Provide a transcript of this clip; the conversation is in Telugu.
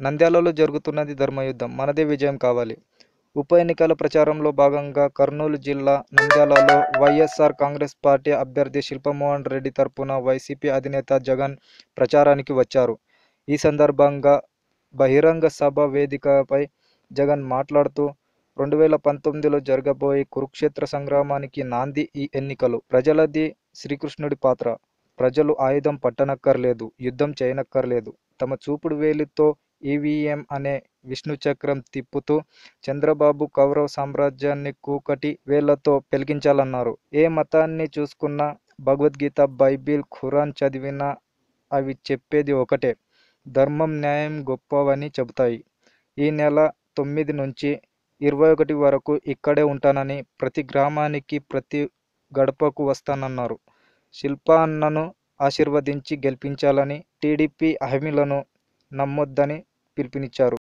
నంద్యాలలో జరుగుతున్నది ధర్మయుద్ధం, మనదే విజయం కావాలి. ఉప ఎన్నికల ప్రచారంలో భాగంగా కర్నూలు జిల్లా నంద్యాలలో వైఎస్ఆర్ కాంగ్రెస్ పార్టీ అభ్యర్థి శిల్పమోహన్ రెడ్డి తరపున వైసీపీ అధినేత జగన్ ప్రచారానికి వచ్చారు. ఈ సందర్భంగా బహిరంగ సభ వేదికపై జగన్ మాట్లాడుతూ 2019లో జరగబోయే కురుక్షేత్ర సంగ్రామానికి నాంది ఈ ఎన్నికలు. ప్రజలది శ్రీకృష్ణుడి పాత్ర. ప్రజలు ఆయుధం పట్టనక్కర్లేదు, యుద్ధం చేయనక్కర్లేదు. తమ చూపుడు వేలితో ఈవీఎం అనే విష్ణు చక్రం తిప్పుతూ చంద్రబాబు కౌరవ సామ్రాజ్యాన్ని కూకటి వేళ్లతో పెలికించాలన్నారు. ఏ మతాన్ని చూసుకున్నా, భగవద్గీత, బైబిల్, ఖురాన్ చదివినా అవి చెప్పేది ఒకటే, ధర్మం, న్యాయం గొప్పవని చెబుతాయి. ఈ నెల 9 నుంచి 21 వరకు ఇక్కడే ఉంటానని, ప్రతి గ్రామానికి, ప్రతి గడపకు వస్తానన్నారు. శిల్పా అన్నను ఆశీర్వదించి గెలిపించాలని, టీడీపీ హామీలను నమ్మొద్దని పిలుపునిచ్చారు.